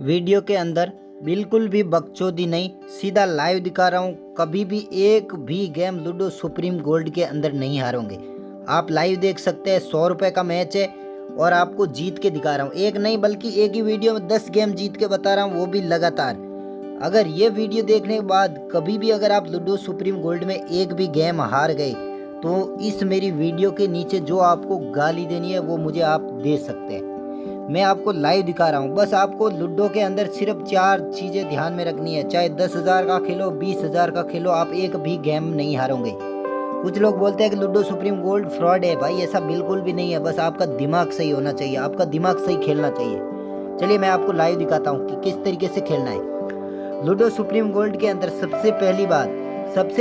Video के अंदर बिल्कुल भी बकचोदी नहीं, सीधा लाइव दिखा रहा हूँ। कभी भी एक भी गेम लूडो सुप्रीम गोल्ड के अंदर नहीं हारोगे। आप लाइव देख सकते हैं, 100 रुपये का मैच है और आपको जीत के दिखा रहा हूँ। एक नहीं बल्कि एक ही वीडियो में 10 गेम जीत के बता रहा हूँ, वो भी लगातार। अगर ये वीडियो देखने के बाद कभी भी अगर आप लूडो सुप्रीम गोल्ड में एक भी गेम हार गए तो इस मेरी वीडियो के नीचे जो आपको गाली देनी है वो मुझे आप दे सकते हैं। मैं आपको लाइव दिखा रहा हूँ। बस आपको लूडो के अंदर सिर्फ 4 चीज़ें ध्यान में रखनी है। चाहे 10,000 का खेलो, 20,000 का खेलो, आप एक भी गेम नहीं हारोगे। कुछ लोग बोलते हैं कि लूडो सुप्रीम गोल्ड फ्रॉड है। भाई ऐसा बिल्कुल भी नहीं है। बस आपका दिमाग सही होना चाहिए, आपका दिमाग सही खेलना चाहिए। चलिए मैं आपको लाइव दिखाता हूँ कि किस तरीके से खेलना है लूडो सुप्रीम गोल्ड के अंदर। सबसे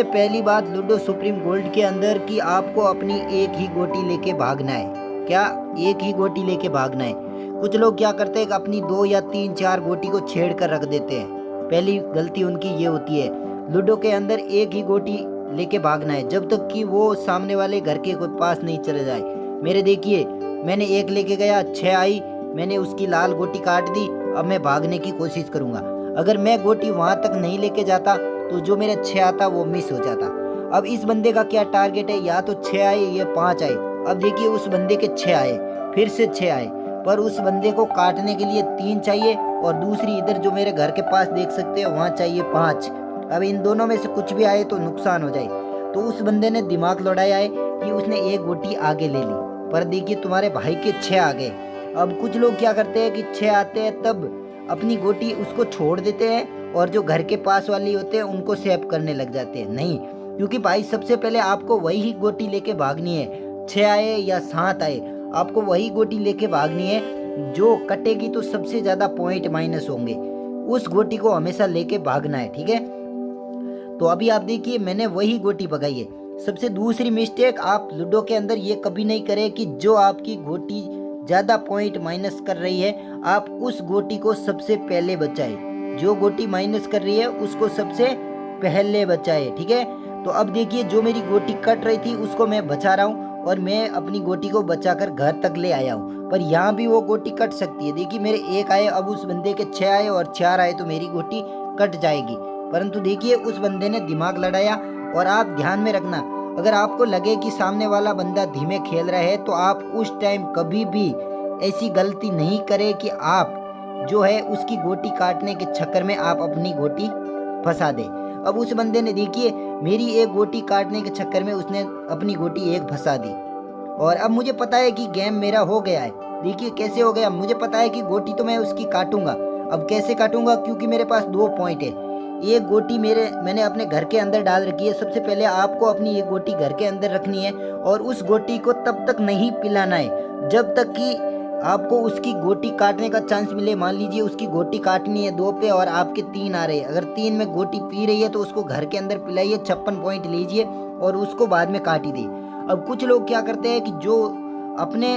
पहली बात लूडो सुप्रीम गोल्ड के अंदर कि आपको अपनी एक ही गोटी लेके भागना है। क्या? एक ही गोटी लेके भागना है। कुछ लोग क्या करते हैं कि अपनी 2 या 3 4 गोटी को छेड़ कर रख देते हैं। पहली गलती उनकी ये होती है। लूडो के अंदर एक ही गोटी लेके भागना है जब तक कि वो सामने वाले घर के कोई पास नहीं चले जाए। मेरे देखिए, मैंने एक लेके गया, 6 आई, मैंने उसकी लाल गोटी काट दी। अब मैं भागने की कोशिश करूंगा। अगर मैं गोटी वहां तक नहीं लेके जाता तो जो मेरा 6 आता वो मिस हो जाता। अब इस बंदे का क्या टारगेट है? या तो 6 आए या 5 आए। अब देखिए उस बंदे के 6 आए, फिर से 6 आए, पर उस बंदे को काटने के लिए 3 चाहिए और दूसरी इधर जो मेरे घर के पास देख सकते हैं वहाँ चाहिए 5। अब इन दोनों में से कुछ भी आए तो नुकसान हो जाए। तो उस बंदे ने दिमाग लड़ाया है कि उसने एक गोटी आगे ले ली, पर देखिए तुम्हारे भाई के 6 आ गए। अब कुछ लोग क्या करते हैं कि 6 आते हैं तब अपनी गोटी उसको छोड़ देते हैं और जो घर के पास वाली होते हैं उनको सेव करने लग जाते हैं। नहीं, क्योंकि भाई सबसे पहले आपको वही गोटी लेके भागनी है। 6 आए या 7 आए, आपको वही गोटी लेके भागनी है। जो कटेगी तो सबसे ज़्यादा पॉइंट माइनस होंगे, उस गोटी को हमेशा लेके भागना है। ठीक है, तो अभी आप देखिए मैंने वही गोटी भगाई है। सबसे दूसरी मिस्टेक आप लूडो के अंदर ये कभी नहीं करें कि जो आपकी गोटी ज़्यादा पॉइंट माइनस कर रही है आप उस गोटी को सबसे पहले बचाए। जो गोटी माइनस कर रही है उसको सबसे पहले बचाए। ठीक है, तो अब देखिए जो मेरी गोटी कट रही थी उसको मैं बचा रहा हूँ और मैं अपनी गोटी को बचाकर घर तक ले आया हूँ। पर यहाँ भी वो गोटी कट सकती है। देखिए मेरे 1 आए, अब उस बंदे के 6 आए और 4 आए तो मेरी गोटी कट जाएगी। परंतु देखिए उस बंदे ने दिमाग लड़ाया। और आप ध्यान में रखना, अगर आपको लगे कि सामने वाला बंदा धीमे खेल रहा है तो आप उस टाइम कभी भी ऐसी गलती नहीं करें कि आप जो है उसकी गोटी काटने के चक्कर में आप अपनी गोटी फंसा दे। अब उस बंदे ने देखिए मेरी एक गोटी काटने के चक्कर में उसने अपनी गोटी एक फंसा दी और अब मुझे पता है कि गेम मेरा हो गया है। देखिए कैसे हो गया, मुझे पता है कि गोटी तो मैं उसकी काटूंगा। अब कैसे काटूंगा? क्योंकि मेरे पास 2 पॉइंट है। एक गोटी मैंने अपने घर के अंदर डाल रखी है। सबसे पहले आपको अपनी एक गोटी घर के अंदर रखनी है और उस गोटी को तब तक नहीं पिलाना है जब तक कि आपको उसकी गोटी काटने का चांस मिले। मान लीजिए उसकी गोटी काटनी है 2 पे और आपके 3 आ रहे हैं। अगर 3 में गोटी पी रही है तो उसको घर के अंदर पिलाइए, 56 पॉइंट लीजिए और उसको बाद में काट ही दे। अब कुछ लोग क्या करते हैं कि जो अपने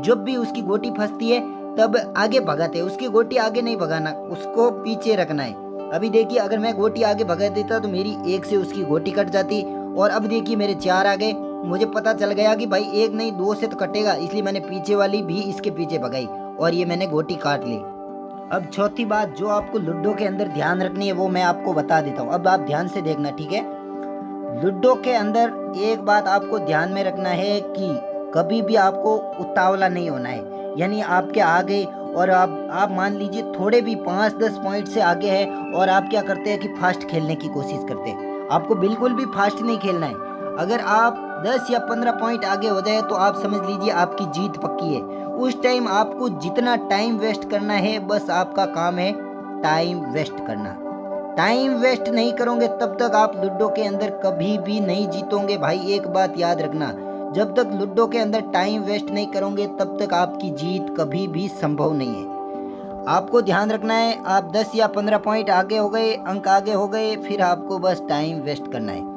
जब भी उसकी गोटी फंसती है तब आगे भगाते हैं। उसकी गोटी आगे नहीं भगाना, उसको पीछे रखना है। अभी देखिए अगर मैं गोटी आगे भगा देता तो मेरी 1 से उसकी गोटी कट जाती और अब देखिए मेरे 4 आ गए। मुझे पता चल गया कि भाई 1 नहीं 2 से तो कटेगा, इसलिए मैंने पीछे वाली भी इसके पीछे भगाई और ये मैंने गोटी काट ली। अब चौथी बात जो आपको लूडो के अंदर ध्यान रखनी है वो मैं आपको बता देता हूँ। अब आप ध्यान से देखना, ठीक है। लूडो के अंदर एक बात आपको ध्यान में रखना है कि कभी भी आपको उतावला नहीं होना है। यानी आपके आगे और आप मान लीजिए थोड़े भी 5-10 पॉइंट से आगे है और आप क्या करते हैं कि फास्ट खेलने की कोशिश करते हैं। आपको बिल्कुल भी फास्ट नहीं खेलना है। अगर आप 10 या 15 पॉइंट आगे हो जाए तो आप समझ लीजिए आपकी जीत पक्की है। उस टाइम आपको जितना टाइम वेस्ट करना है बस आपका काम है टाइम वेस्ट करना। टाइम वेस्ट नहीं करोगे तब तक आप लूडो के अंदर कभी भी नहीं जीतोगे। भाई एक बात याद रखना, जब तक लूडो के अंदर टाइम वेस्ट नहीं करोगे तब तक आपकी जीत कभी भी संभव नहीं है। आपको ध्यान रखना है, आप 10 या 15 पॉइंट आगे हो गए, अंक आगे हो गए, फिर आपको बस टाइम वेस्ट करना है।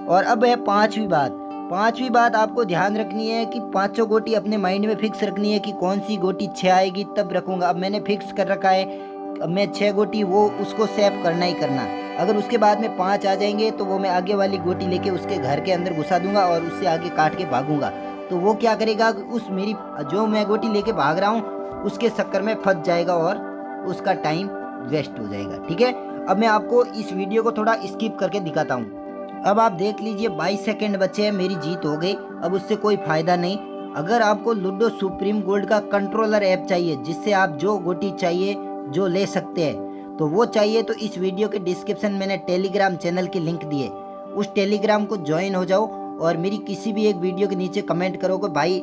और अब है पांचवी बात आपको ध्यान रखनी है कि 5 गोटी अपने माइंड में फिक्स रखनी है कि कौन सी गोटी 6 आएगी तब रखूंगा। अब मैंने फिक्स कर रखा है, अब मैं 6 गोटी वो उसको सेव करना ही करना। अगर उसके बाद में 5 आ जाएंगे तो वो मैं आगे वाली गोटी लेके उसके घर के अंदर घुसा दूंगा और उससे आगे काट के भागूंगा। तो वो क्या करेगा, उस मेरी जो मैं गोटी लेके भाग रहा हूँ उसके चक्कर में फंस जाएगा और उसका टाइम वेस्ट हो जाएगा। ठीक है, अब मैं आपको इस वीडियो को थोड़ा स्किप करके दिखाता हूँ। अब आप देख लीजिए 22 सेकंड बचे हैं, मेरी जीत हो गई। अब उससे कोई फायदा नहीं। अगर आपको लूडो सुप्रीम गोल्ड का कंट्रोलर ऐप चाहिए जिससे आप जो गोटी चाहिए जो ले सकते हैं, तो वो चाहिए तो इस वीडियो के डिस्क्रिप्शन में मैंने टेलीग्राम चैनल की लिंक दी है, उस टेलीग्राम को ज्वाइन हो जाओ और मेरी किसी भी एक वीडियो के नीचे कमेंट करो कि भाई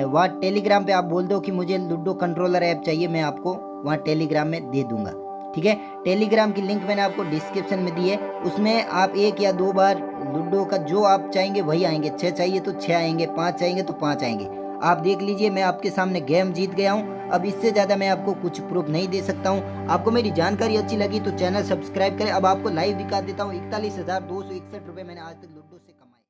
वहाँ टेलीग्राम पे आप बोल दो कि मुझे लूडो कंट्रोलर ऐप चाहिए, मैं आपको वहाँ टेलीग्राम में दे दूंगा। ठीक है, टेलीग्राम की लिंक मैंने आपको डिस्क्रिप्शन में दी है, उसमें आप 1 या 2 बार लूडो का जो आप चाहेंगे वही आएंगे। 6 चाहिए तो 6 आएंगे, 5 चाहेंगे तो 5 आएंगे। आप देख लीजिए मैं आपके सामने गेम जीत गया हूँ। अब इससे ज़्यादा मैं आपको कुछ प्रूफ नहीं दे सकता हूँ। आपको मेरी जानकारी अच्छी लगी तो चैनल सब्सक्राइब करें। अब आपको लाइव दिखा देता हूँ। 41,261 रुपये मैंने आज तक